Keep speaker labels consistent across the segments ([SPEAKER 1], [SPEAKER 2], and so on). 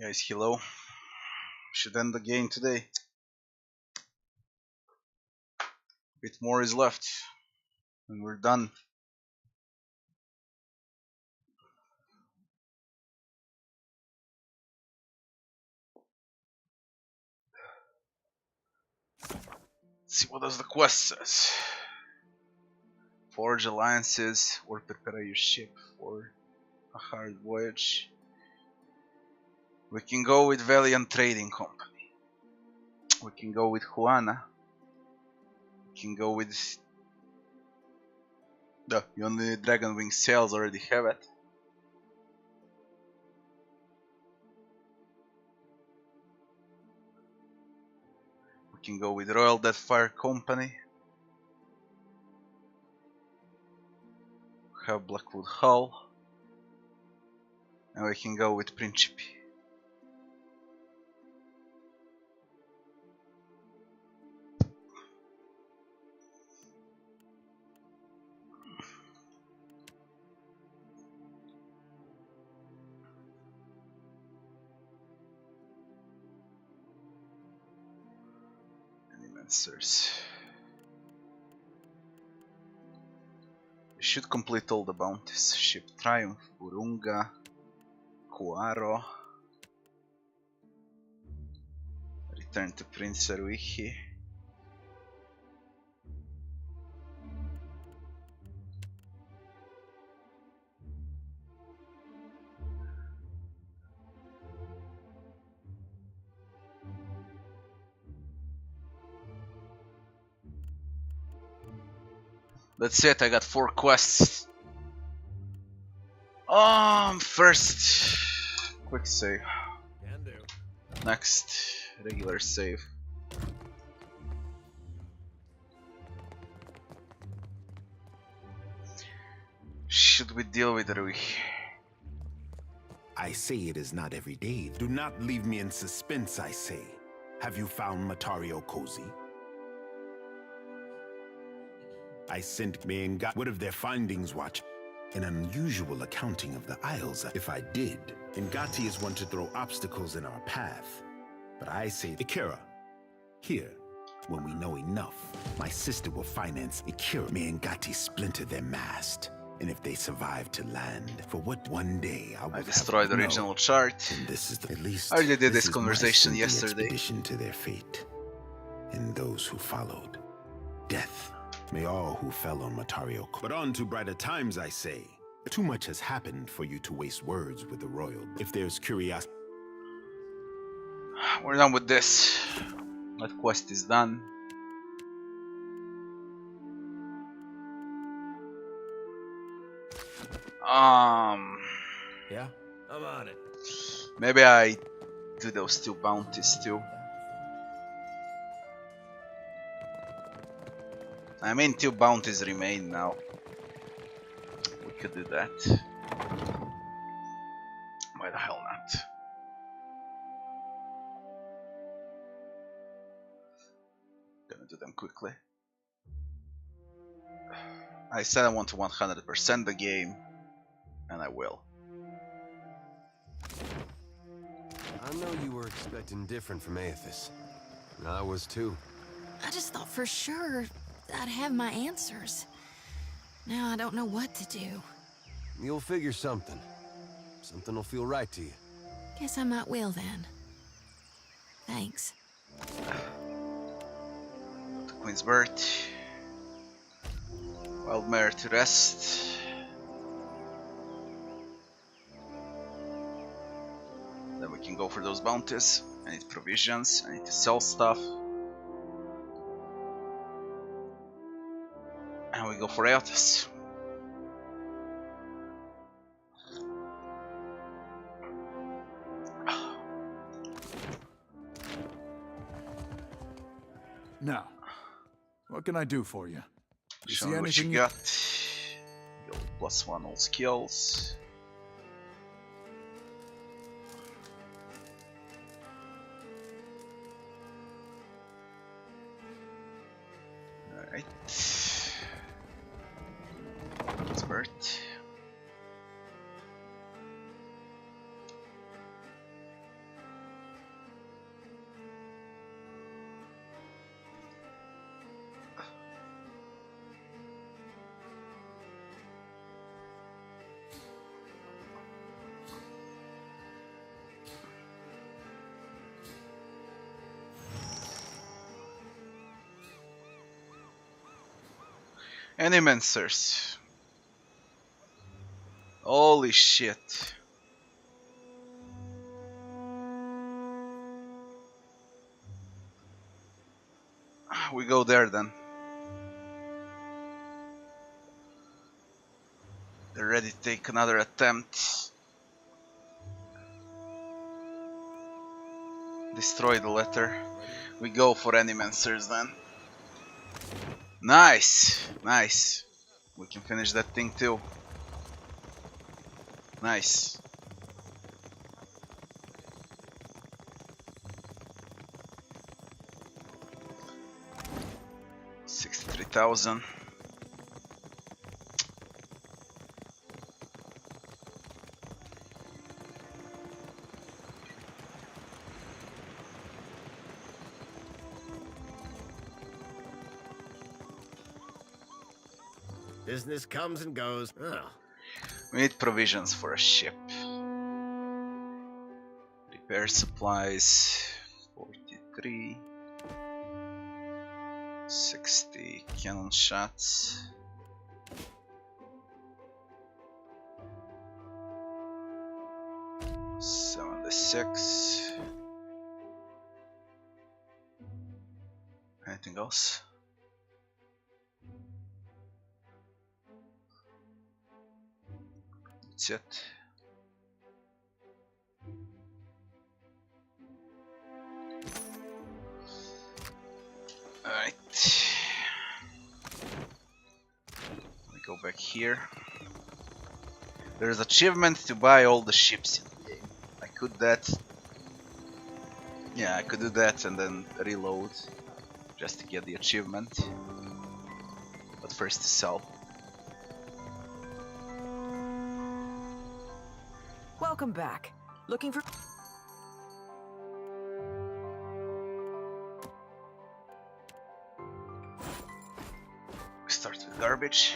[SPEAKER 1] Guys, hello. Should end the game today. A bit more is left, and we're done. Let's see what does the quest says. Forge alliances or prepare your ship for a hard voyage. We can go with Valiant Trading Company. We can go with Juana. We can go with the only Dragon Wing sails already have it. We can go with Royal Deadfire Company. We have Blackwood Hull. And we can go with Principe. Answers. We should complete all the bounties. Ship Triumph, Burunga, Kuaro. Return to Prince Eruichi. That's it, I got 4 quests. First, quick save.
[SPEAKER 2] Can do.
[SPEAKER 1] Next, regular save. Should we deal with Rui?
[SPEAKER 3] I say it is not every day. Do not leave me in suspense, I say. Have you found Matario Cozy? I sent me and got what of their findings watch. An unusual accounting of the Isles, if I did. Ngati is one to throw obstacles in our path. But I say, Ikira, here, when we know enough, my sister will finance Ikira. May Ngati splinter their mast. And if they survive to land, for what one day I
[SPEAKER 1] destroyed the original chart.
[SPEAKER 3] And this is at least
[SPEAKER 1] I already did this conversation yesterday.
[SPEAKER 3] Expedition to their fate. And those who followed. Death. May all who fell on Matario. But on to brighter times, I say. Too much has happened for you to waste words with the royal. If there's curiosity.
[SPEAKER 1] We're done with this. That quest is done.
[SPEAKER 2] Yeah, I'm on it.
[SPEAKER 1] Maybe I do those 2 bounties too. I mean, 2 bounties remain now. We could do that. Why the hell not? Gonna do them quickly. I said I want to 100% the game, and I will.
[SPEAKER 2] I know you were expecting different from Aethys. I was too.
[SPEAKER 4] I just thought for sure I'd have my answers. Now I don't know what to do.
[SPEAKER 2] You'll figure something. Something will feel right to you.
[SPEAKER 4] Guess I might will then. Thanks.
[SPEAKER 1] The Queen's Birth. Wild Mare to rest. Then we can go for those bounties. I need provisions, I need to sell stuff. And we go for Aethys.
[SPEAKER 5] Now, what can I do for you?
[SPEAKER 1] Show me what you got. You'll +1 all skills. Alright. Expert. Animancers. Holy shit. We go there then. They're ready to take another attempt. Destroy the letter. We go for Animancers then. Nice! Nice. We can finish that thing too. Nice. $63,000.
[SPEAKER 2] Business comes and goes. Oh.
[SPEAKER 1] We need provisions for a ship. Repair supplies 43. 60 cannon shots. $76. Anything else? That's it. Alright. Let me go back here. There's achievement to buy all the ships in the game. I could that. Yeah, I could do that and then reload just to get the achievement. But first to sell.
[SPEAKER 6] Welcome back. Looking for...
[SPEAKER 1] We start with garbage.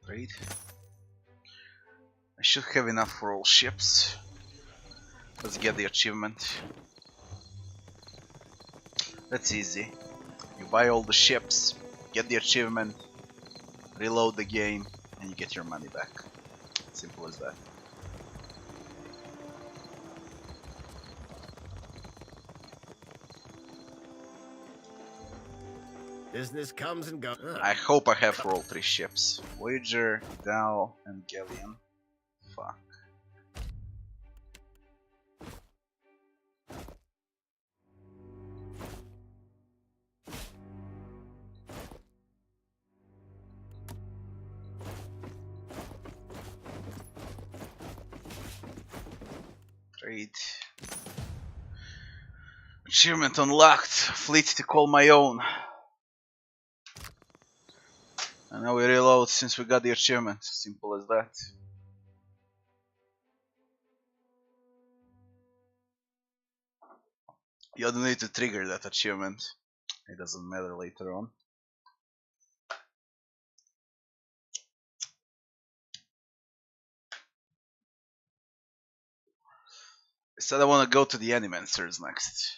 [SPEAKER 1] Trade. I should have enough for all ships. Let's get the achievement. That's easy. You buy all the ships, get the achievement, reload the game, and you get your money back. Simple as that.
[SPEAKER 2] Business comes and goes.
[SPEAKER 1] I hope I have for all three ships. Voyager, Dow, and Galleon. Fuck. Trade. Achievement unlocked. Fleet to call my own. And now we reload since we got the achievement. Simple as that. You don't need to trigger that achievement. It doesn't matter later on. I said I want to go to the Animancers next.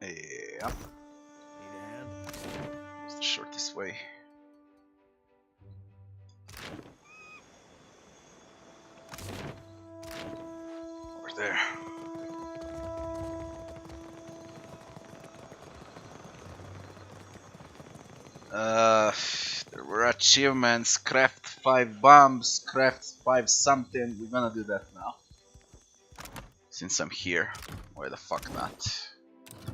[SPEAKER 1] Yeah. It's the shortest way. Over there. There were Achievements, craft 5 bombs, craft 5 something. We're gonna do that now. Since I'm here. Why the fuck not?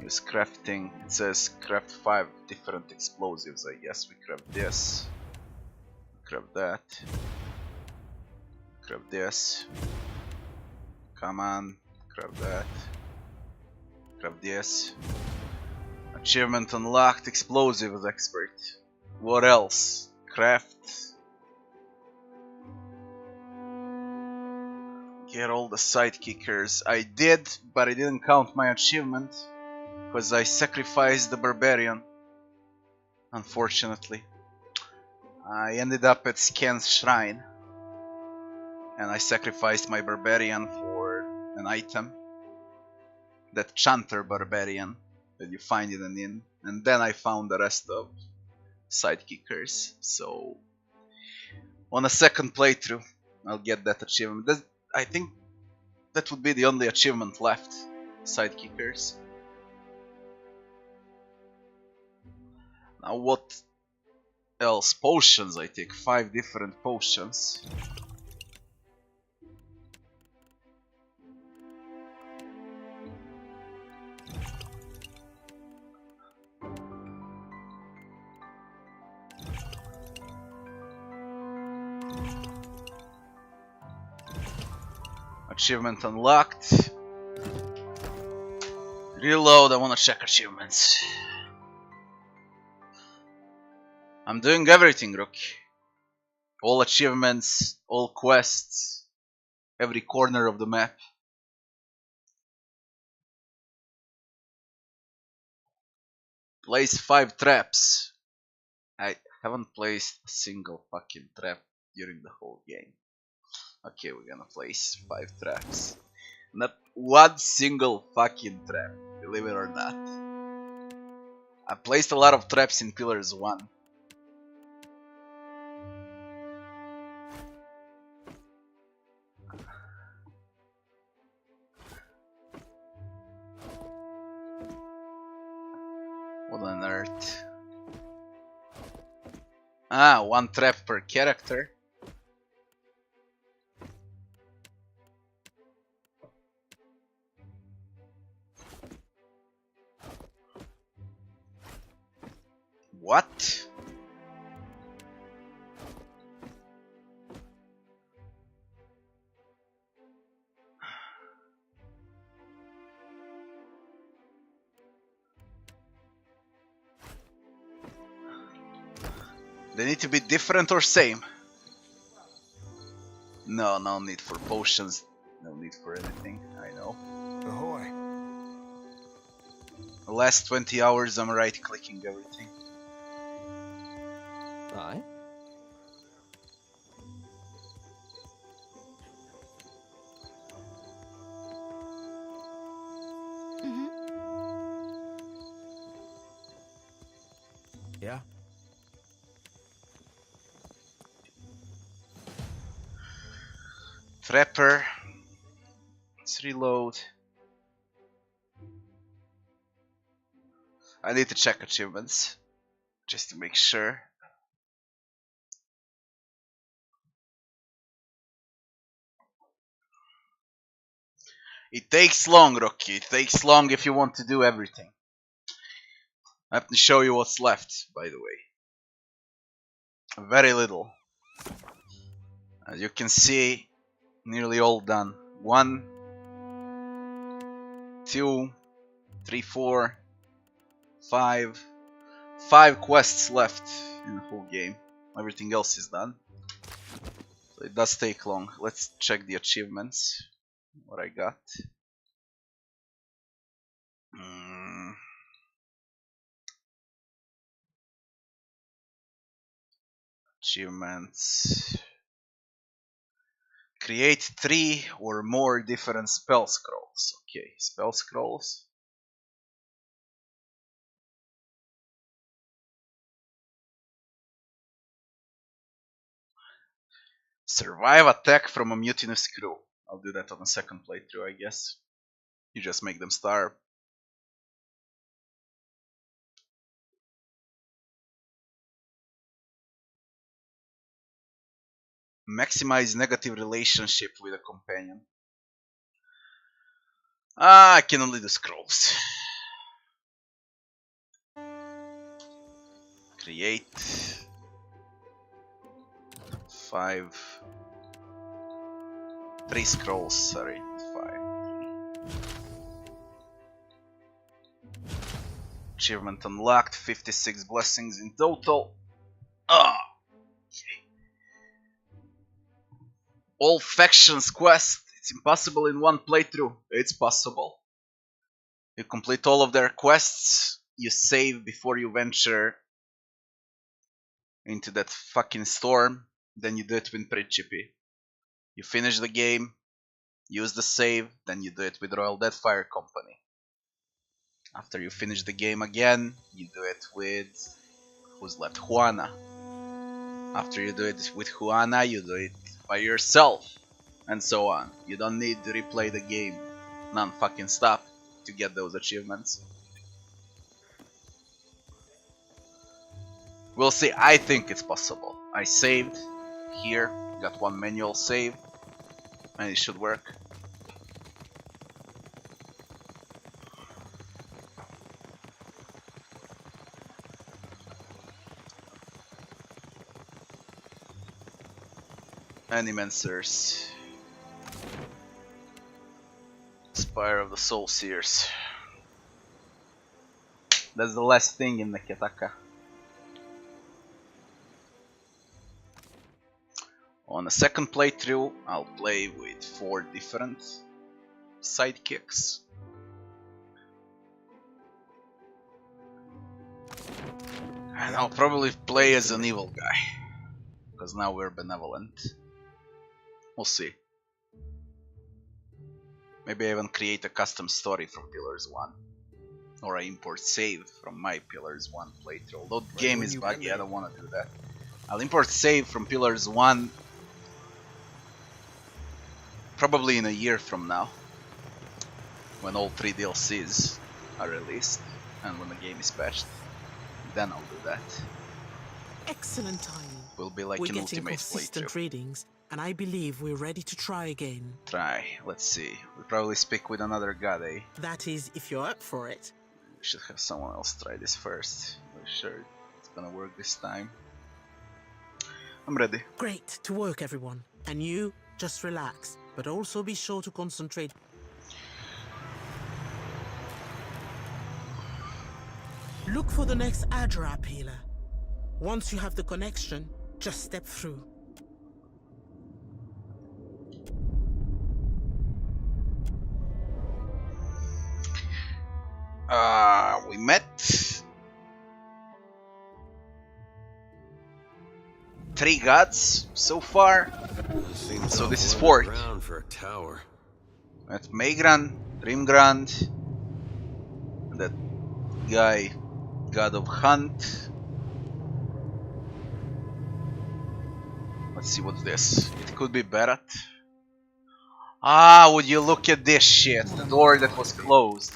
[SPEAKER 1] Use crafting. It says craft 5 different explosives, I guess. We craft this. Craft that. Craft this. Come on. Craft that. Craft this. Achievement unlocked. Explosives expert. What else? Craft. Get all the sidekickers. I did, but I didn't count my achievement because I sacrificed the barbarian. Unfortunately, I ended up at Scan's shrine, and I sacrificed my barbarian for an item, that chanter barbarian that you find in an inn, and then I found the rest of sidekickers. So on a second playthrough, I'll get that achievement. I think that would be the only achievement left. Sidekickers. Now what else? Potions. I take 5 different potions. Achievement unlocked. Reload, I wanna check achievements. I'm doing everything, Rook. All achievements, all quests, every corner of the map. Place 5 traps. I haven't placed a single fucking trap during the whole game. Okay, we're gonna place 5 traps. Not one single fucking trap, believe it or not. I placed a lot of traps in Pillars 1. What on earth? Ah, 1 trap per character. What? They need to be different or same? No, no need for potions. No need for anything, I know.
[SPEAKER 2] Ahoy.
[SPEAKER 1] The last 20 hours I'm right clicking everything.
[SPEAKER 2] Aye.
[SPEAKER 4] Mm-hmm.
[SPEAKER 2] Yeah.
[SPEAKER 1] Trapper. Let's reload. I need to check achievements. Just to make sure. It takes long, Rocky. It takes long if you want to do everything. I have to show you what's left, by the way. Very little. As you can see, nearly all done. 1, 2, 3, 4, 5. 5 quests left in the whole game. Everything else is done. So it does take long. Let's check the achievements. What I got. Achievements. Create 3 or more different spell scrolls. Okay, spell scrolls. Survive attack from a mutinous crew. I'll do that on a second playthrough, I guess. You just make them starve. Maximize negative relationship with a companion. I can only do scrolls. Create 3 scrolls, sorry, 5. Achievement unlocked, 56 blessings in total. Ah, okay. All factions quest. It's impossible in one playthrough. It's possible. You complete all of their quests. You save before you venture into that fucking storm. Then you do it with Principe. You finish the game. Use the save. Then you do it with Royal Deadfire Company. After you finish the game again, you do it with... who's left? Juana. After you do it with Juana, you do it by yourself. And so on. You don't need to replay the game non-fucking stop to get those achievements. We'll see. I think it's possible. I saved here. Got 1 manual save. And it should work. Animancers. Spire of the Soul Seers. That's the last thing in the Ketaka. On the second playthrough, I'll play with 4 different sidekicks. And I'll probably play as an evil guy. Because now we're benevolent. We'll see. Maybe I even create a custom story from Pillars 1. Or I import save from my Pillars 1 playthrough. Although the game is buggy, I don't want to do that. I'll import save from Pillars 1 probably in a year from now. When all 3 DLCs are released. And when the game is patched. Then I'll do that.
[SPEAKER 7] Excellent timing.
[SPEAKER 1] Will be like
[SPEAKER 7] we're
[SPEAKER 1] an
[SPEAKER 7] getting
[SPEAKER 1] ultimate
[SPEAKER 7] consistent
[SPEAKER 1] playthrough.
[SPEAKER 7] readings, and I believe we're ready to try again.
[SPEAKER 1] Try. Let's see. We'll probably speak with another god, eh?
[SPEAKER 7] That is, if you're up for it.
[SPEAKER 1] We should have someone else try this first. We're sure it's gonna work this time. I'm ready.
[SPEAKER 7] Great to work, everyone. And you, just relax, but also be sure to concentrate. Look for the next Adra pillar. Once you have the connection, just step through.
[SPEAKER 1] We met 3 gods so far. So this is 4th.
[SPEAKER 2] Ground for a tower.
[SPEAKER 1] Met Maegran, Dreamgrand, that guy, god of hunt. Let's see what's this. It could be Berat. Ah, would you look at this shit? The door that was closed.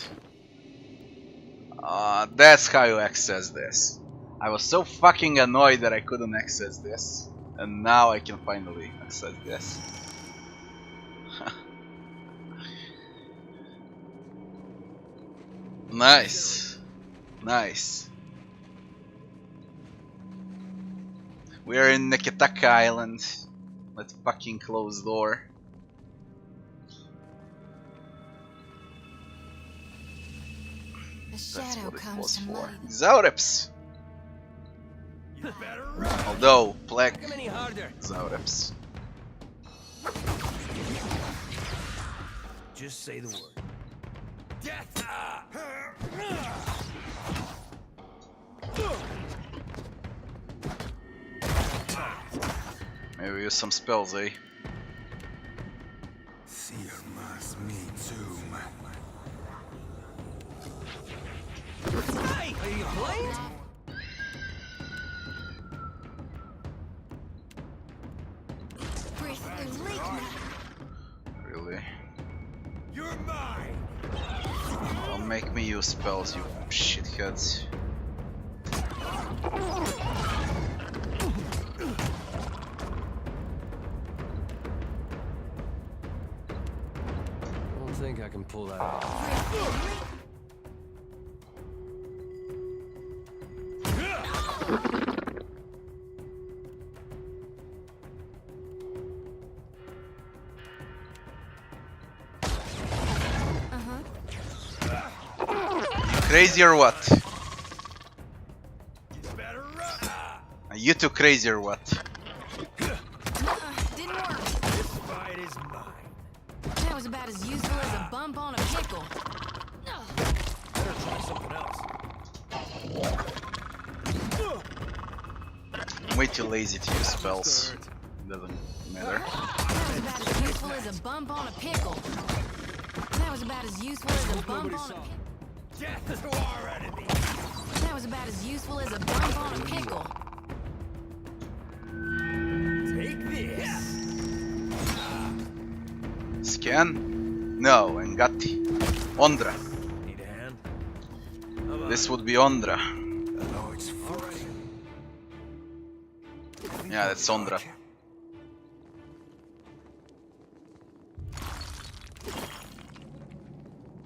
[SPEAKER 1] That's how you access this. I was so fucking annoyed that I couldn't access this. And now I can finally access this. Nice. Nice. We are in Neketaka Island. Let's fucking close door.
[SPEAKER 4] The
[SPEAKER 1] That's
[SPEAKER 4] shadow
[SPEAKER 1] what it
[SPEAKER 4] comes
[SPEAKER 1] was
[SPEAKER 4] to
[SPEAKER 1] for.
[SPEAKER 4] mind.
[SPEAKER 1] Zaureps. Although Plague Zaureps.
[SPEAKER 2] Just say the word.
[SPEAKER 1] Maybe use some spells, eh?
[SPEAKER 2] Hey, are you blind?
[SPEAKER 4] Breathe the lake now.
[SPEAKER 1] Really?
[SPEAKER 2] You're mine.
[SPEAKER 1] Don't make me use spells, you shitheads.
[SPEAKER 2] think I can pull that off.
[SPEAKER 1] Crazy or what? Are you two crazy or what?
[SPEAKER 4] Didn't work.
[SPEAKER 2] This fight is mine.
[SPEAKER 4] That was about as useful as a bump on a pickle.
[SPEAKER 2] Better try something else.
[SPEAKER 1] I'm way too lazy to use spells. Doesn't matter.
[SPEAKER 4] That was about as useful as a bump on a pickle. That was about as useful as a bump on a pickle.
[SPEAKER 2] Death to our enemy.
[SPEAKER 4] That was about as useful as a bump on a pickle.
[SPEAKER 2] Take this.
[SPEAKER 1] Scan? No, Engati. Ondra.
[SPEAKER 2] Need a hand?
[SPEAKER 1] This would be Ondra.
[SPEAKER 3] Oh, it's already.
[SPEAKER 1] Yeah, that's Ondra.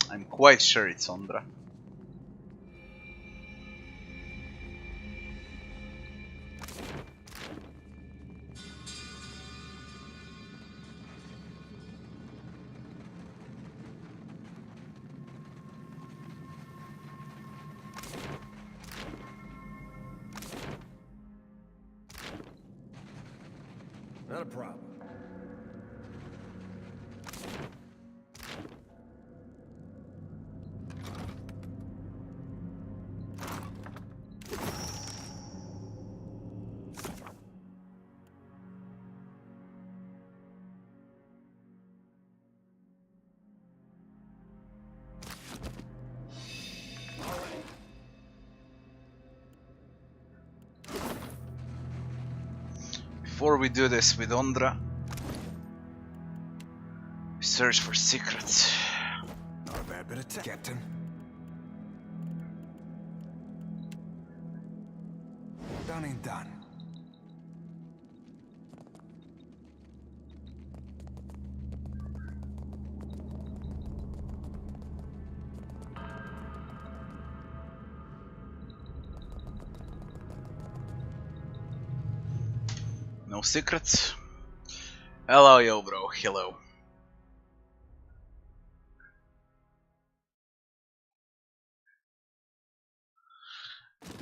[SPEAKER 1] I'm quite sure it's Ondra.
[SPEAKER 2] Not a problem.
[SPEAKER 1] Before we do this with Ondra, we search for secrets.
[SPEAKER 3] Not a bad bit of tech, Captain. Done ain't done.
[SPEAKER 1] No secrets? Hello, yo, bro. Hello.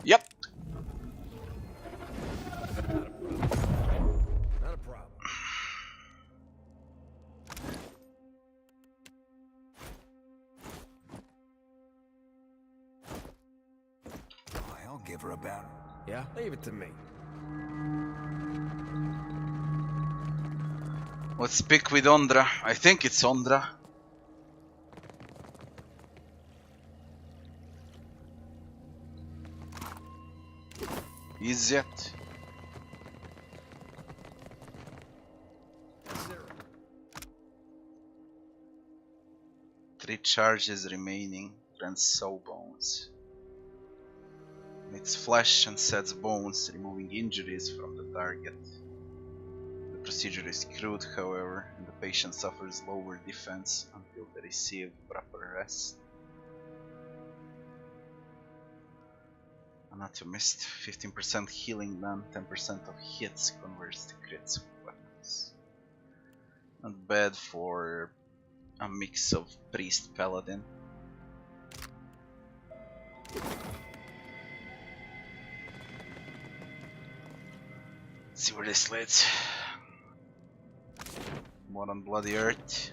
[SPEAKER 1] Yep.
[SPEAKER 2] Not a problem.
[SPEAKER 3] I'll give her a bout.
[SPEAKER 2] Yeah? Leave it to me.
[SPEAKER 1] Let's pick with Ondra. I think it's Ondra. Is it? Three charges remaining. Grants soul bones. Makes flesh and sets bones, removing injuries from the target. The procedure is crude, however, and the patient suffers lower defense until they receive proper rest. Anatomist, 15% healing done, 10% of hits converts to crits with weapons. Not bad for a mix of priest paladin. Let's see where this leads. More on Bloody Earth.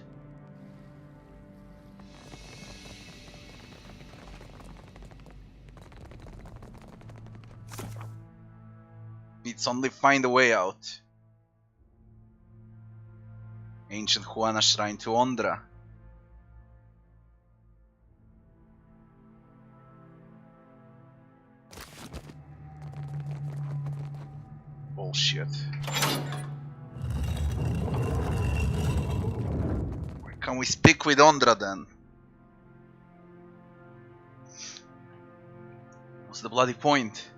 [SPEAKER 1] It's only find a way out. Ancient Juana Shrine to Ondra. Bullshit. Why can't we speak with Ondra then? What's the bloody point?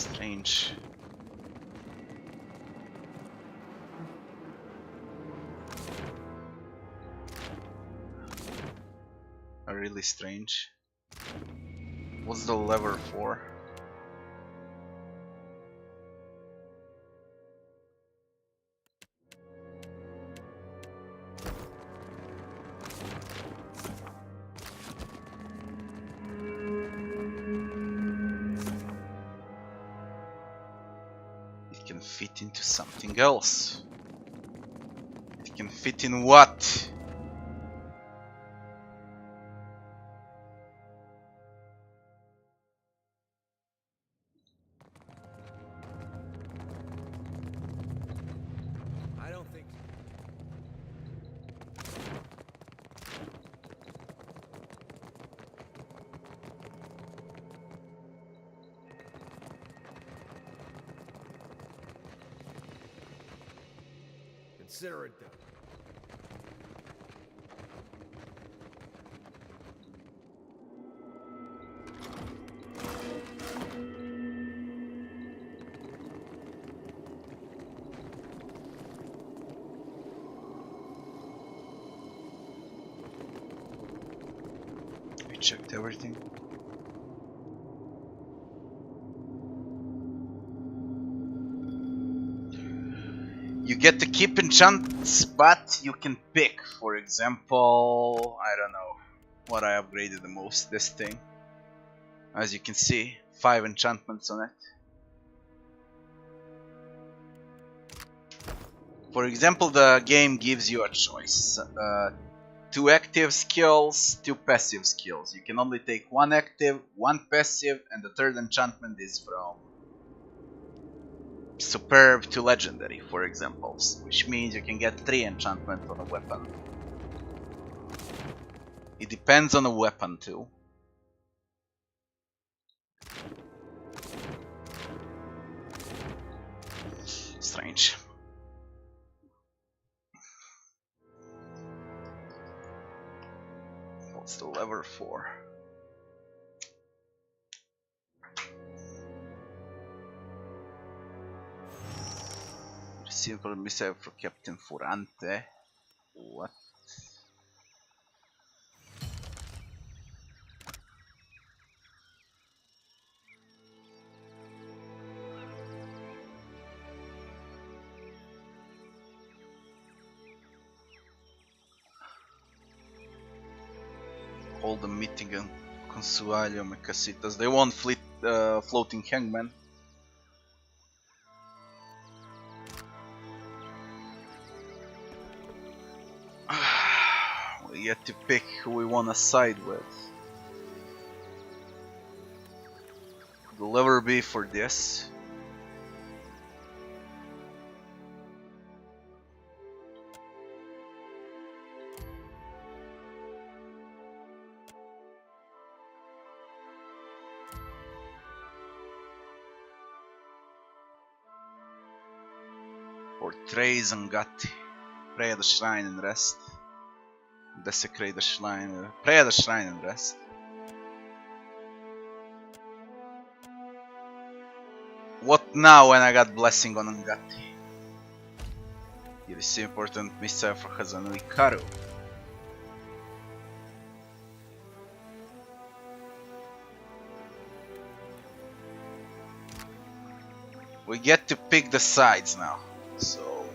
[SPEAKER 1] Strange. Really strange. What's the lever for? It can fit into something else. It can fit in what?
[SPEAKER 2] I don't think. Consider it done.
[SPEAKER 1] We checked everything. You get to keep enchants, but you can pick. For example, I don't know what I upgraded the most. This thing. As you can see, 5 enchantments on it. For example, the game gives you a choice. 2 active skills, 2 passive skills. You can only take 1 active, 1 passive, and the 3rd enchantment is from superb to legendary, for example, which means you can get 3 enchantments on a weapon. It depends on the weapon too. Strange. What's the lever for? Simple missile for Captain Furante. What? All the meeting and Consualio Mecasitas. They want floating hangman. We get to pick who we want to side with. The lever be for this. Portray Zangati. Pray at the shrine and rest. Desecrate the shrine. Pray at the shrine and rest. What now when I got blessing on Ngati? You receive important missile for Hazanui Karu. We get to pick the sides now. So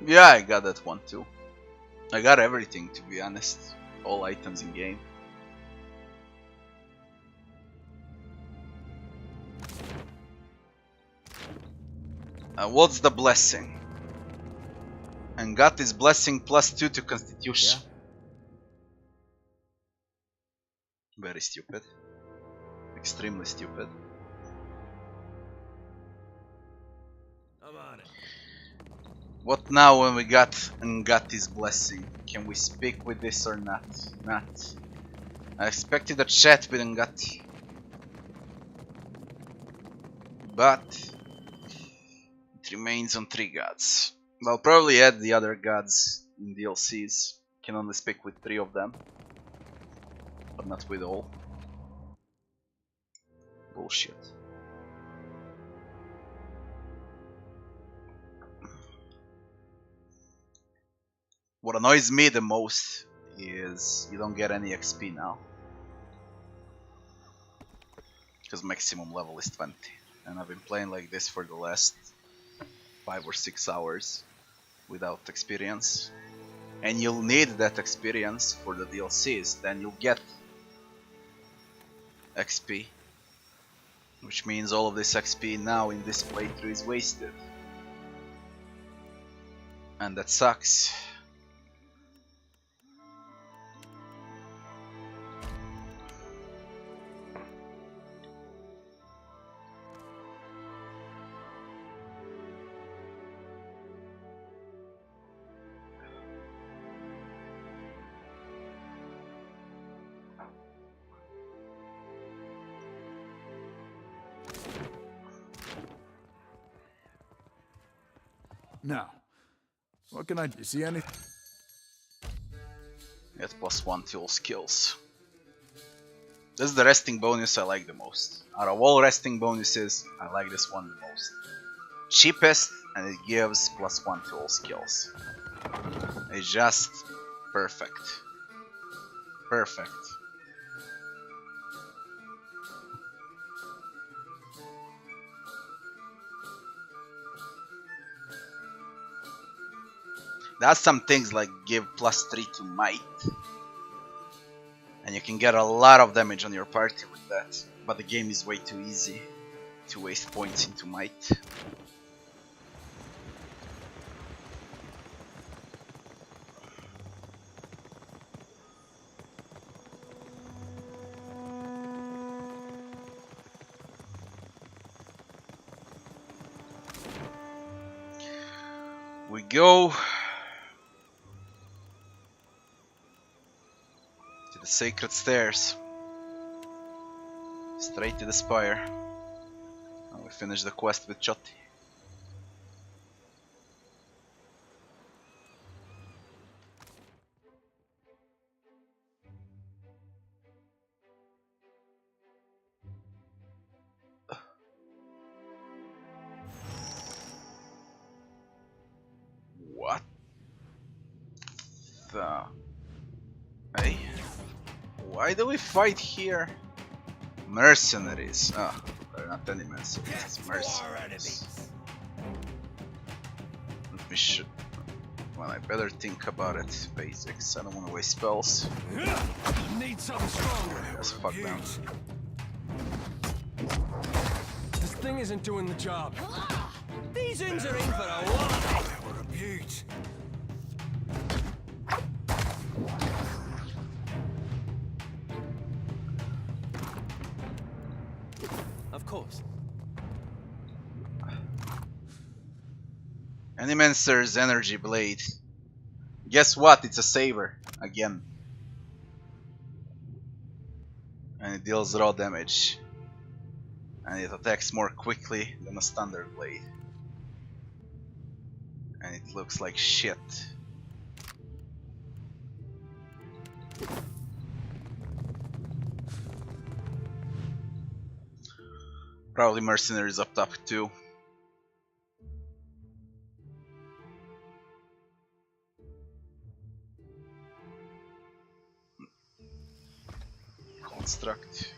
[SPEAKER 1] yeah, I got that one too. I got everything, to be honest. All items in game. What's the blessing? And got this blessing +2 to constitution.
[SPEAKER 2] Yeah.
[SPEAKER 1] Very stupid. Extremely stupid.
[SPEAKER 2] I'm on it.
[SPEAKER 1] What now when we got Ngati's blessing? Can we speak with this or not? Not. I expected a chat with Ngati. But it remains on 3 gods. I'll probably add the other gods in DLCs. Can only speak with 3 of them, but not with all. Bullshit. What annoys me the most is you don't get any XP now, because maximum level is 20, and I've been playing like this for the last 5 or 6 hours without experience, and you'll need that experience for the DLCs. Then you'll get XP, which means all of this XP now in this playthrough is wasted, and that sucks.
[SPEAKER 5] Now, what can I do? You see anything?
[SPEAKER 1] Get +1 to all skills. This is the resting bonus I like the most. Out of all resting bonuses, I like this one the most. Cheapest, and it gives +1 to all skills. It's just perfect. Perfect. That's some things like give +3 to might, and you can get a lot of damage on your party with that, but the game is way too easy to waste points into might. We go the sacred stairs, straight to the spire, and we finish the quest with Chotti. What the? Hey? Why do we fight here? Mercenaries. Ah, they're not any mercenaries, it's mercenaries. Let me shoot. Well, I better think about it. Basics. I don't want to waste spells.
[SPEAKER 2] Need something stronger.
[SPEAKER 1] Yes, fuck them.
[SPEAKER 2] This thing isn't doing the job. These ins are in for a while. We're a beaut. Of course.
[SPEAKER 1] Immerse's energy blade. Guess what? It's a saver again, and it deals raw damage, and it attacks more quickly than a standard blade, and it looks like shit. Probably mercenaries up top too. Construct.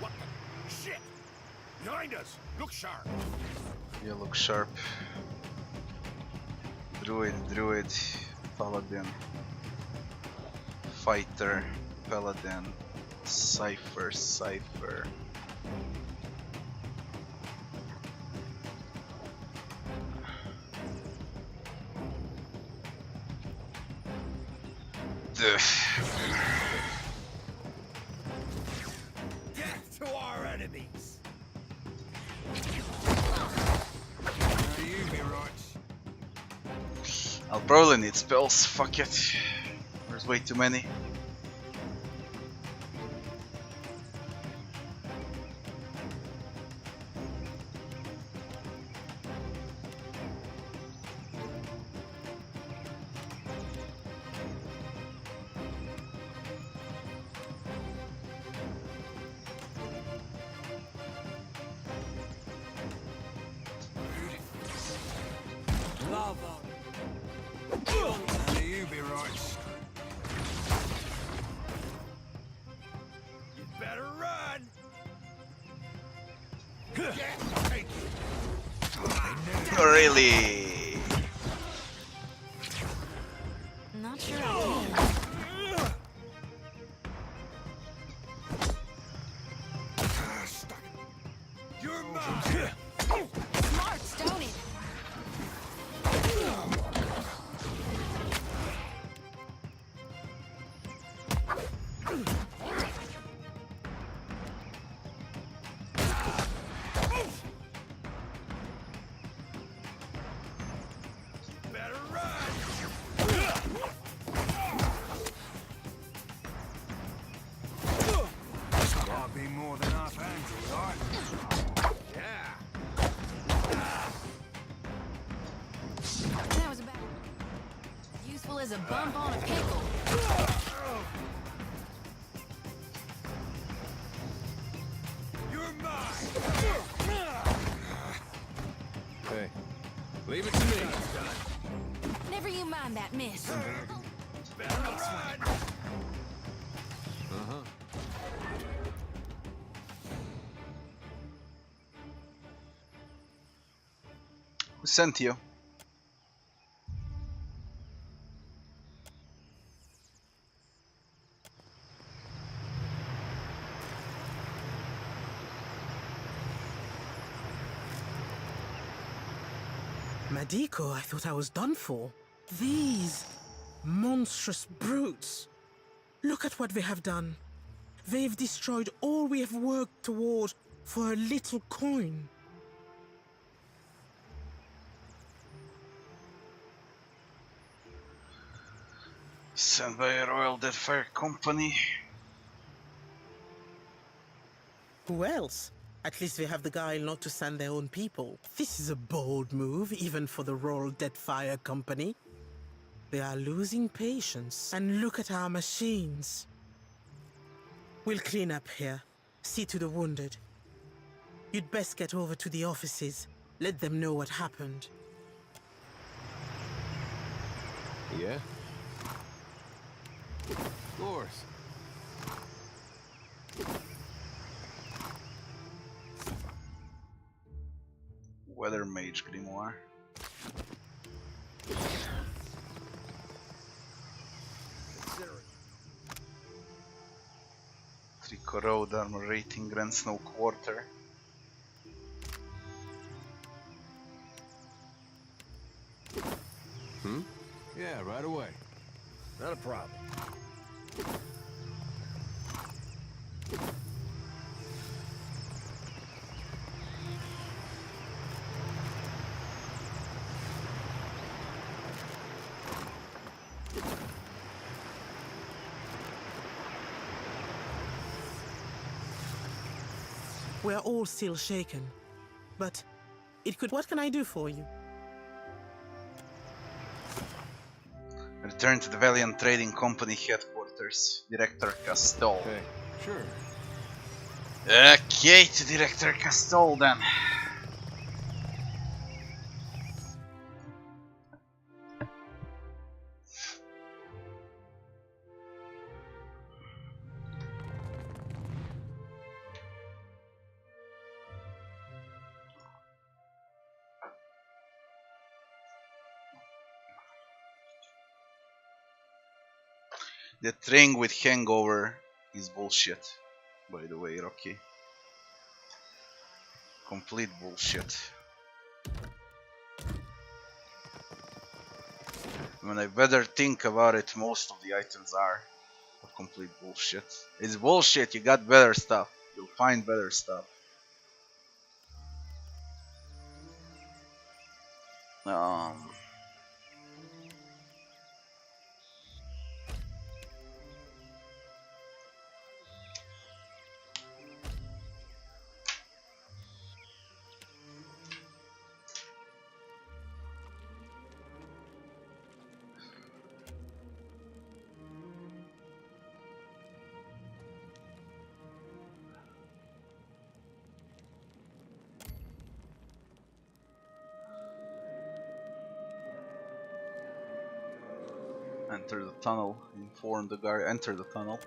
[SPEAKER 3] What the shit? Behind us! Look sharp!
[SPEAKER 1] Yeah, look sharp. Druid, druid, paladin, fighter, paladin, cipher, cipher.
[SPEAKER 3] Death to our enemies!
[SPEAKER 1] I'll probably need spells, fuck it. There's way too many.
[SPEAKER 2] right. You better run. Take it.
[SPEAKER 1] Really?
[SPEAKER 4] Not sure I can.
[SPEAKER 2] You're mine.
[SPEAKER 4] Smart, Stony.
[SPEAKER 2] Better run. I'll be more than half angry, right? Yeah.
[SPEAKER 4] That was about useful as a bump on a pickle.
[SPEAKER 2] You're mine. Hey, leave it to me.
[SPEAKER 4] Never you mind that, miss.
[SPEAKER 2] Better run.
[SPEAKER 1] Who sent you?
[SPEAKER 7] Madiko, I thought I was done for. These monstrous brutes. Look at what they have done. They've destroyed all we have worked toward for a little coin.
[SPEAKER 1] Sent by a Royal Deadfire company.
[SPEAKER 7] Who else? At least they have the guile not to send their own people. This is a bold move, even for the Royal Deadfire Company. They are losing patience. And look at our machines. We'll clean up here. See to the wounded. You'd best get over to the offices. Let them know what happened.
[SPEAKER 2] Yeah? Of course.
[SPEAKER 1] Weather Mage Grimoire. Three corrode armor rating, Grand Snow Quarter.
[SPEAKER 2] Yeah, right away. Not a problem.
[SPEAKER 7] We're all still shaken. But it could... What can I do for you?
[SPEAKER 1] Return to the Valiant Trading Company headquarters. Director Castol.
[SPEAKER 2] Okay, sure.
[SPEAKER 1] Okay, to Director Castol then. The ring with hangover is bullshit, by the way, Rocky. Complete bullshit. When I better think about it, most of the items are complete bullshit. It's bullshit, you got better stuff. You'll find better stuff. Enter the tunnel. Inform the guard. Enter the tunnel.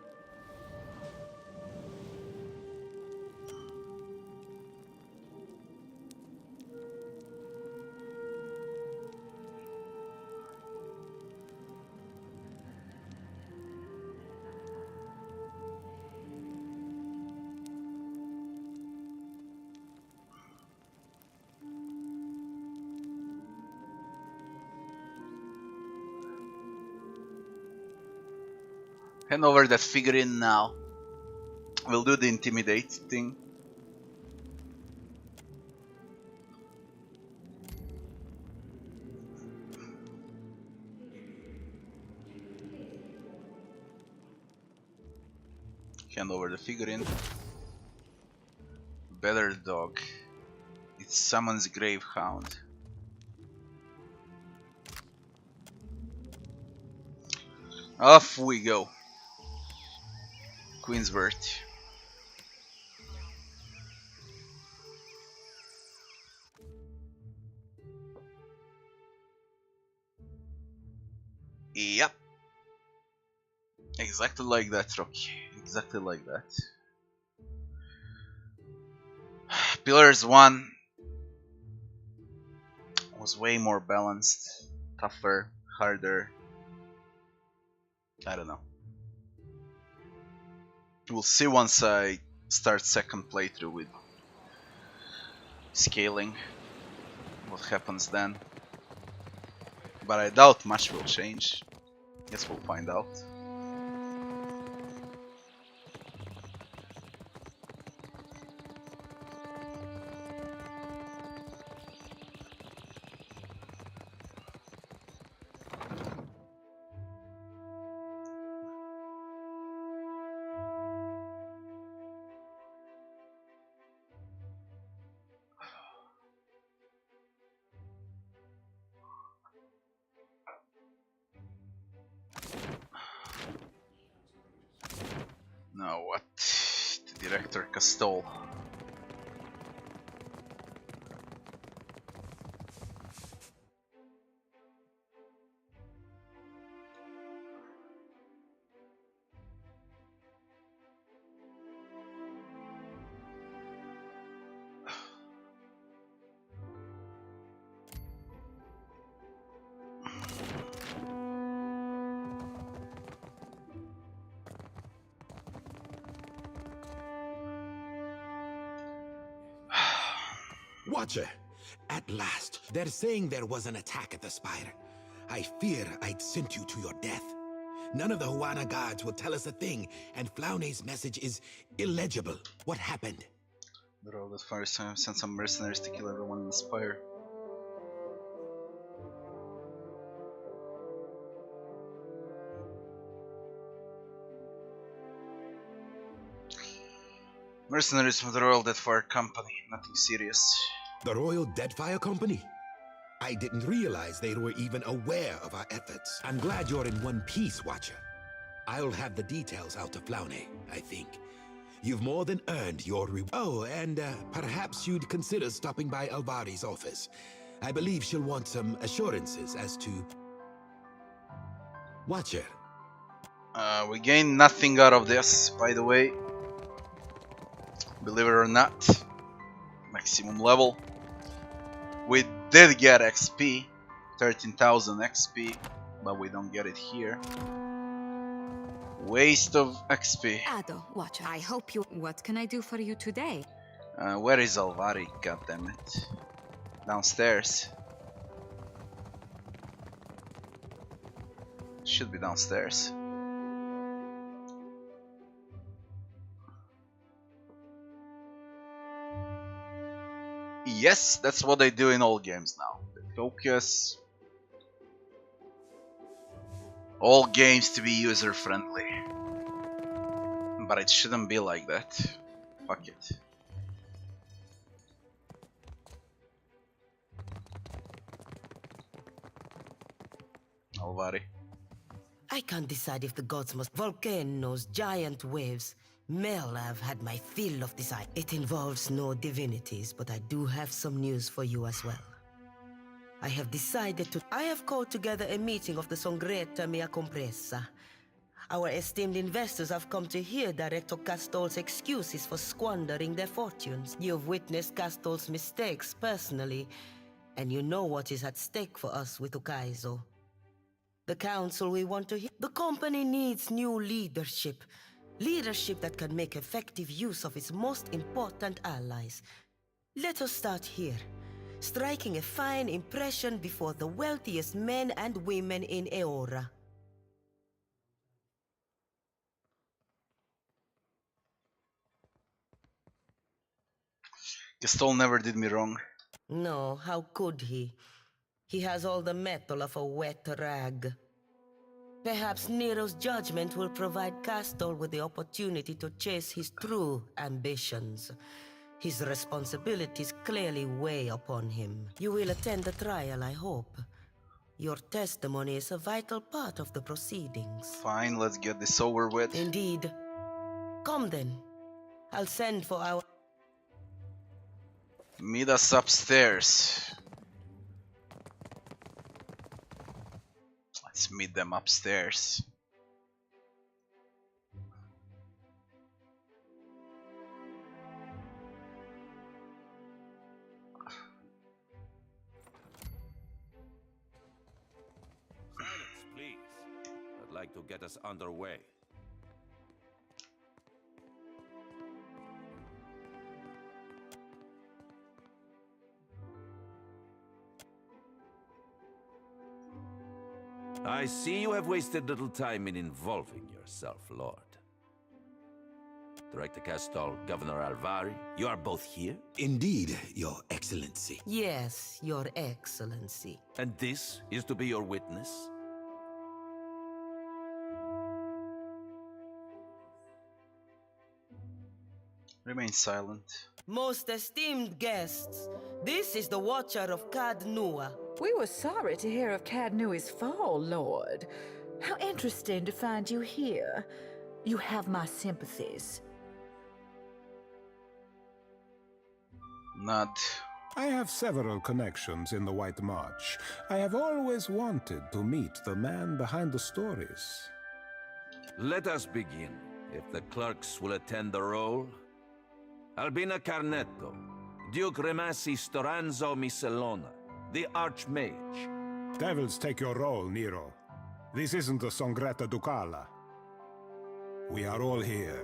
[SPEAKER 1] Hand over that figurine now. We'll do the intimidate thing. Hand over the figurine. Better dog. It summons Gravehound. Off we go. Queensworth. Yep. Exactly like that, Rocky. Exactly like that. Pillars 1 was way more balanced, tougher, harder. I don't know. We'll see once I start second playthrough with scaling what happens then. But I doubt much will change. Guess we'll find out. Now what? The Director Castol.
[SPEAKER 3] Watcher, at last. They're saying there was an attack at the Spire. I fear I'd sent you to your death. None of the Huana guards will tell us a thing, and Flaune's message is illegible. What happened?
[SPEAKER 1] The road that fires sent some mercenaries to kill everyone in the Spire. Mercenaries from the Royal Deadfire Company, nothing serious.
[SPEAKER 3] The Royal Deadfire Company? I didn't realize they were even aware of our efforts. I'm glad you're in one piece, Watcher. I'll have the details out to Flaune, I think. You've more than earned your reward. Oh, and perhaps you'd consider stopping by Alvari's office. I believe she'll want some assurances as to... Watcher.
[SPEAKER 1] We gain nothing out of this, by the way. Believe it or not. Maximum level. We did get XP. 13,000 XP. But we don't get it here. Waste of XP.
[SPEAKER 8] Ado, Watcher, I hope you... What can I do for you today?
[SPEAKER 1] Where is Alvari, goddammit? Downstairs. Should be downstairs. Yes, that's what they do in all games now. They focus all games to be user friendly. But it shouldn't be like that. Fuck it. Alvari.
[SPEAKER 9] I can't decide if the gods must... Volcanoes, giant waves. Mel, I've had my fill of this. It involves no divinities, but I do have some news for you as well. I have called together a meeting of the Songreta Mea Compressa. Our esteemed investors have come to hear Director Castol's excuses for squandering their fortunes. You've witnessed Castol's mistakes personally, and you know what is at stake for us with Ukaizo. The council we want to hear. The company needs new leadership. Leadership that can make effective use of its most important allies. Let us start here, striking a fine impression before the wealthiest men and women in Eora.
[SPEAKER 1] Castol never did me wrong.
[SPEAKER 9] No, how could he? He has all the metal of a wet rag. Perhaps Nero's judgment will provide Castol with the opportunity to chase his true ambitions. His responsibilities clearly weigh upon him. You will attend the trial, I hope. Your testimony is a vital part of the proceedings.
[SPEAKER 1] Fine, let's get this over with.
[SPEAKER 9] Indeed. Come then. I'll send for our...
[SPEAKER 1] Meet us upstairs. Let's meet them upstairs.
[SPEAKER 10] Silence, please. I'd like to get us underway. I see you have wasted little time in involving yourself, Lord. Director Castol, Governor Alvari, you are both here?
[SPEAKER 3] Indeed, Your Excellency.
[SPEAKER 9] Yes, Your Excellency.
[SPEAKER 10] And this is to be your witness?
[SPEAKER 1] Remain silent.
[SPEAKER 9] Most esteemed guests, this is the Watcher of Cadnua.
[SPEAKER 11] We were sorry to hear of Cadnui's fall, Lord. How interesting to find you here. You have my sympathies.
[SPEAKER 1] Nod.
[SPEAKER 12] I have several connections in the White March. I have always wanted to meet the man behind the stories.
[SPEAKER 10] Let us begin. If the clerks will attend the roll. Albina Carnetto, Duke Remasi Storanzo Miscelona, the Archmage.
[SPEAKER 12] Devils take your role, Nero. This isn't the Songreta Ducala. We are all here.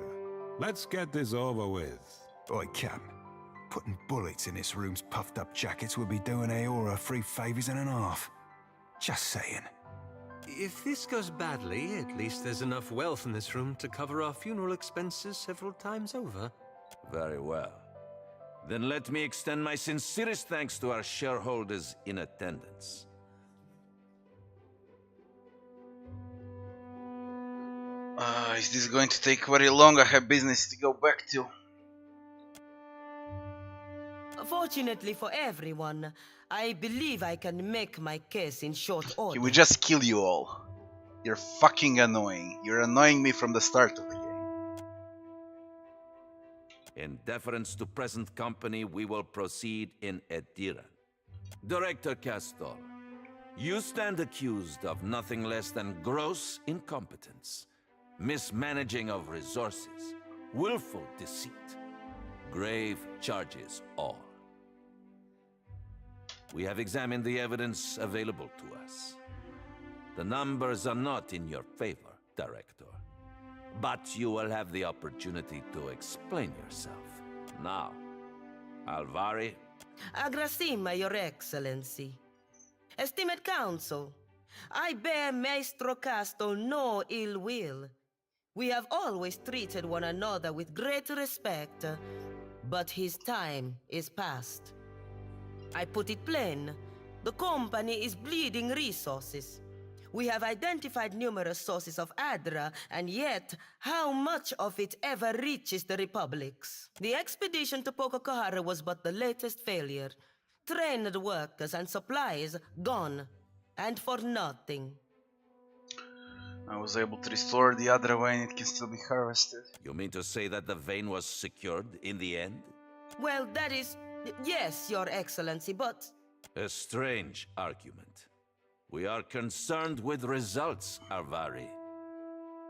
[SPEAKER 12] Let's get this over with.
[SPEAKER 13] Oi, Cap. Putting bullets in this room's puffed up jackets would be doing Aora 3 favors and a half. Just saying.
[SPEAKER 2] If this goes badly, at least there's enough wealth in this room to cover our funeral expenses several times over.
[SPEAKER 10] Very well. Then let me extend my sincerest thanks to our shareholders in attendance.
[SPEAKER 1] Is this going to take very long? I have business to go back to.
[SPEAKER 9] Fortunately for everyone, I believe I can make my case in short order.
[SPEAKER 1] He will just kill you all. You're fucking annoying. You're annoying me from the start of the game.
[SPEAKER 10] In deference to present company, we will proceed in Ediran. Director Castol, you stand accused of nothing less than gross incompetence, mismanaging of resources, willful deceit, grave charges all. We have examined the evidence available to us. The numbers are not in your favor, Director. But you will have the opportunity to explain yourself. Now, Alvari.
[SPEAKER 9] Agrasima, Your Excellency. Esteemed Council, I bear Maestro Castol no ill will. We have always treated one another with great respect, but his time is past. I put it plain, the company is bleeding resources. We have identified numerous sources of Adra, and yet, how much of it ever reaches the republics? The expedition to Pococahara was but the latest failure. Trained workers and supplies gone, and for nothing.
[SPEAKER 1] I was able to restore the other vein, it can still be harvested.
[SPEAKER 10] You mean to say that the vein was secured in the end?
[SPEAKER 9] Well, that is... yes, Your Excellency, but...
[SPEAKER 10] A strange argument. We are concerned with results, Arvari.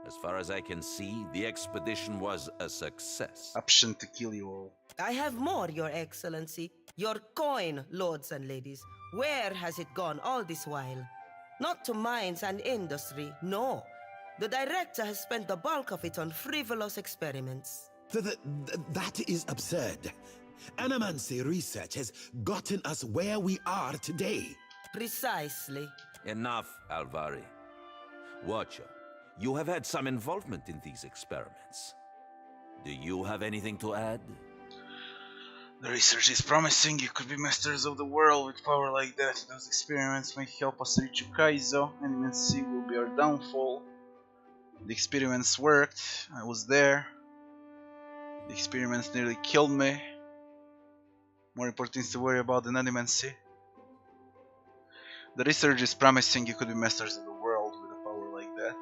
[SPEAKER 10] As far as I can see, the expedition was a success.
[SPEAKER 1] Option to kill you all.
[SPEAKER 9] I have more, Your Excellency. Your coin, lords and ladies. Where has it gone all this while? Not to mines and industry, no. The director has spent the bulk of it on frivolous experiments.
[SPEAKER 3] That is absurd. Animancy research has gotten us where we are today.
[SPEAKER 9] Precisely.
[SPEAKER 10] Enough, Alvari. Watcher, you have had some involvement in these experiments. Do you have anything to add?
[SPEAKER 1] The research is promising. You could be masters of the world with power like that. Those experiments may help us reach Ukaizo. Animancy will be our downfall. The experiments worked. I was there. The experiments nearly killed me. More important things to worry about than animancy. The research is promising. You could be masters of the world with a power like that.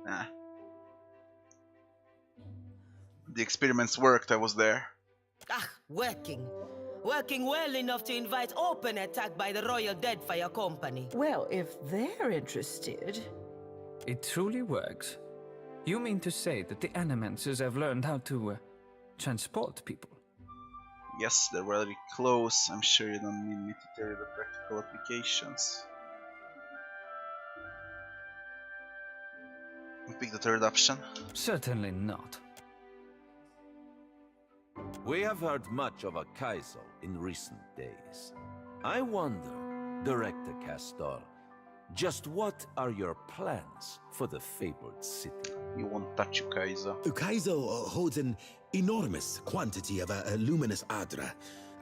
[SPEAKER 1] Nah. The experiments worked. I was there.
[SPEAKER 9] Ah, working. Working well enough to invite open attack by the Royal Deadfire Company.
[SPEAKER 11] Well, if they're interested...
[SPEAKER 2] It truly works. You mean to say that the Animancers have learned how to transport people?
[SPEAKER 1] Yes, they're very close. I'm sure you don't need me to tell you the practical applications. We pick the third option.
[SPEAKER 2] Certainly not.
[SPEAKER 10] We have heard much of Ukaizo in recent days. I wonder, Director Castor, just what are your plans for the fabled city?
[SPEAKER 1] You won't touch Ukaizo.
[SPEAKER 3] Ukaizo holds an enormous quantity of luminous Adra.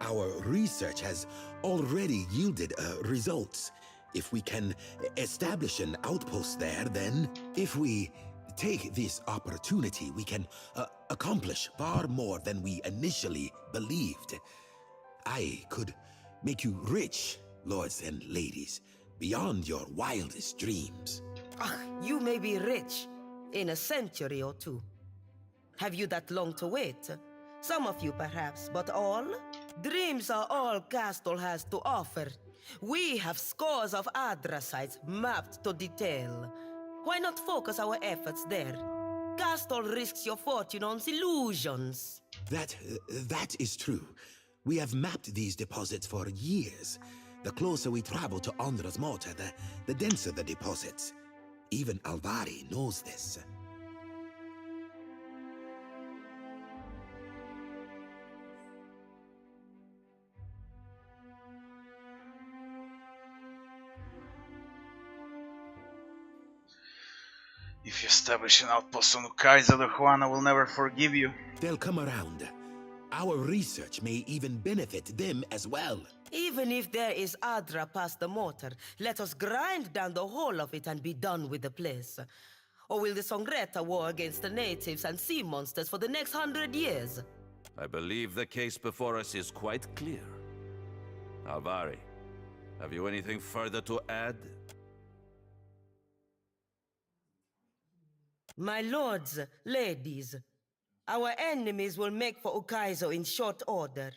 [SPEAKER 3] Our research has already yielded results. If we can establish an outpost there, then if we take this opportunity, we can accomplish far more than we initially believed. I could make you rich, lords and ladies, beyond your wildest dreams.
[SPEAKER 9] Ah, you may be rich in a century or two. Have you that long to wait? Some of you perhaps, but all? Dreams are all Castle has to offer. We have scores of Adra sites mapped to detail. Why not focus our efforts there? Castle risks your fortune on illusions.
[SPEAKER 3] That is true. We have mapped these deposits for years. The closer we travel to Ondra's mortar, the denser the deposits. Even Alvari knows this.
[SPEAKER 1] If you establish an outpost on Ukaizo, the Juana will never forgive you.
[SPEAKER 3] They'll come around. Our research may even benefit them as well.
[SPEAKER 9] Even if there is Adra past the mortar, let us grind down the whole of it and be done with the place. Or will the Songreta war against the natives and sea monsters for the next 100 years?
[SPEAKER 10] I believe the case before us is quite clear. Alvari, have you anything further to add?
[SPEAKER 9] My lords, ladies, our enemies will make for Ukaizo in short order.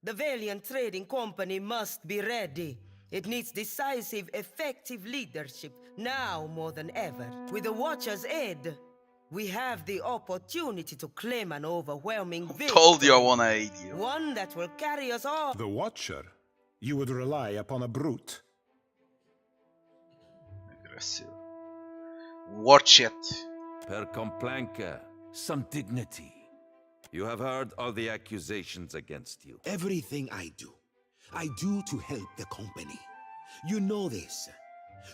[SPEAKER 9] The Valiant Trading Company must be ready. It needs decisive, effective leadership, now more than ever. With the Watcher's aid, we have the opportunity to claim an overwhelming victory.
[SPEAKER 1] Told you I wanna aid you.
[SPEAKER 9] One that will carry us all.
[SPEAKER 12] The Watcher? You would rely upon a brute.
[SPEAKER 1] Aggressive. Watch it.
[SPEAKER 10] Per Complanca, some dignity. You have heard all the accusations against you.
[SPEAKER 3] Everything I do to help the company. You know this.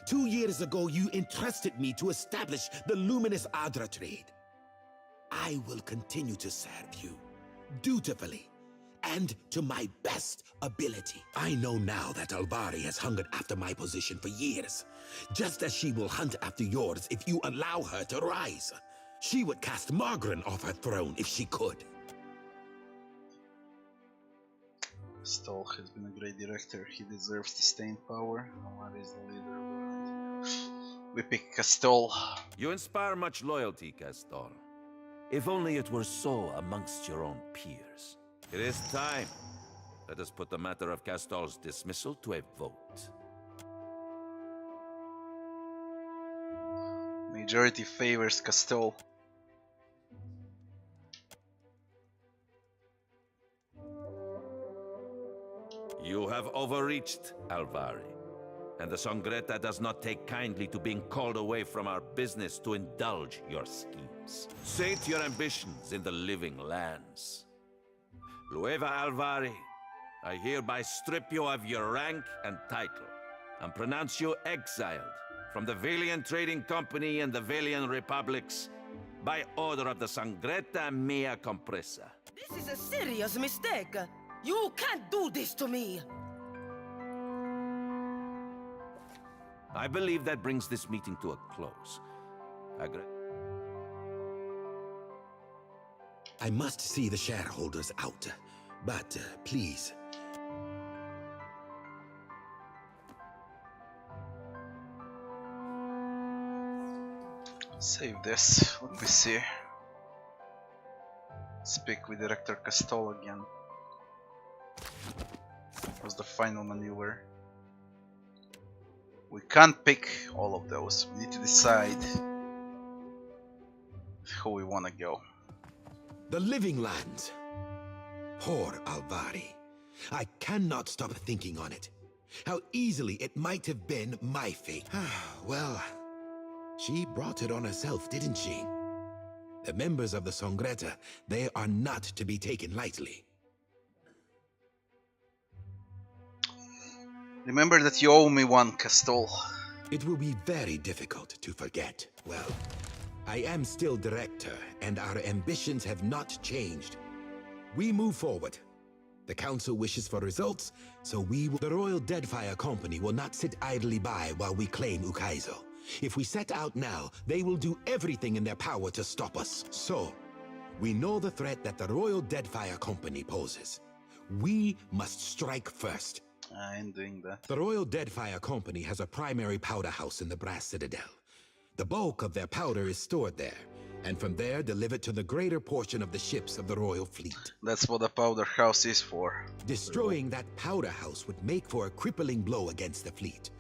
[SPEAKER 3] 2 years ago, you entrusted me to establish the Luminous Adra trade. I will continue to serve you, dutifully, and to my best ability. I know now that Alvari has hungered after my position for years, just as she will hunt after yours if you allow her to rise. She would cast Margaret off her throne if she could.
[SPEAKER 1] Stoll has been a great director. He deserves to stay in power. Alvari is the leader of the land. We pick Castol.
[SPEAKER 10] You inspire much loyalty, Castor. If only it were so amongst your own peers. It is time. Let us put the matter of Castor's dismissal to a vote.
[SPEAKER 1] Majority favors Castor.
[SPEAKER 10] You have overreached, Alvari. And the Songreta does not take kindly to being called away from our business to indulge your schemes. Sate your ambitions in the living lands. Lueva Alvari, I hereby strip you of your rank and title, and pronounce you exiled from the Valian Trading Company and the Valian Republics by order of the Songreta Mea Compressa.
[SPEAKER 9] This is a serious mistake. You can't do this to me.
[SPEAKER 10] I believe that brings this meeting to a close.
[SPEAKER 3] I must see the shareholders out, but please.
[SPEAKER 1] Save this. Let me see. Speak with Director Castol again. Was the final maneuver. We can't pick all of those. We need to decide who we want to go.
[SPEAKER 3] The living lands. Poor Alvari. I cannot stop thinking on it. How easily it might have been my fate. Well, she brought it on herself, didn't she? The members of the Songreta, they are not to be taken lightly.
[SPEAKER 1] Remember that you owe me one, Castol.
[SPEAKER 3] It will be very difficult to forget. Well, I am still director, and our ambitions have not changed. We move forward. The council wishes for results, so we will... The Royal Deadfire Company will not sit idly by while we claim Ukaizo. If we set out now, they will do everything in their power to stop us. So, we know the threat that the Royal Deadfire Company poses. We must strike first.
[SPEAKER 1] I ain't doing that.
[SPEAKER 3] The Royal Deadfire Company has a primary powder house in the Brass Citadel. The bulk of their powder is stored there, and from there delivered to the greater portion of the ships of the Royal Fleet.
[SPEAKER 1] That's what the powder house is for.
[SPEAKER 3] Destroying that powder house would make for a crippling blow against the fleet.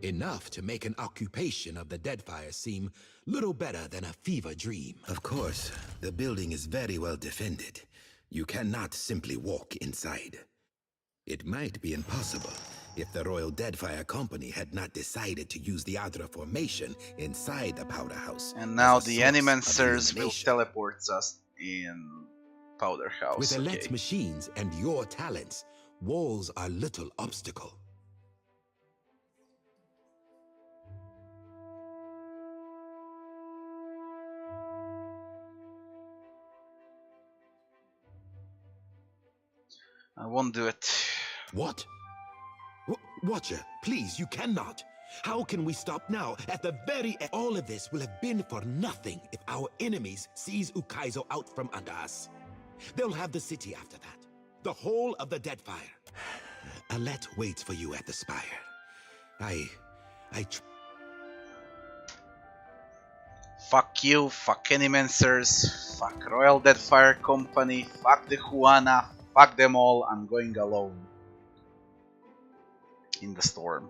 [SPEAKER 3] Enough to make an occupation of the Deadfire seem little better than a fever dream. Of course, the building is very well defended. You cannot simply walk inside. It might be impossible if the Royal Deadfire Company had not decided to use the Adra formation inside the powder house.
[SPEAKER 1] And now the Animancers will teleport us in powder house.
[SPEAKER 3] With elect machines and your talents, walls are little obstacle.
[SPEAKER 1] I won't do it.
[SPEAKER 3] What? Watcher, please, you cannot. How can we stop now? At the very end, all of this will have been for nothing if our enemies seize Ukaizo out from under us. They'll have the city after that. The whole of the Deadfire. Alette waits for you at the spire.
[SPEAKER 1] Fuck you, fuck Animancers, fuck Royal Deadfire Company, fuck the Juana, fuck them all, I'm going alone. In the storm.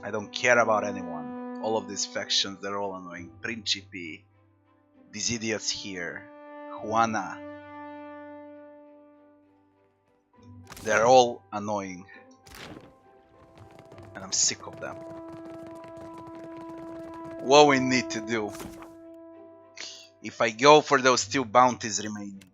[SPEAKER 1] I don't care about anyone. All of these factions, they're all annoying. Principi, these idiots here, Juana. They're all annoying. And I'm sick of them. What we need to do. If I go for those 2 bounties remaining,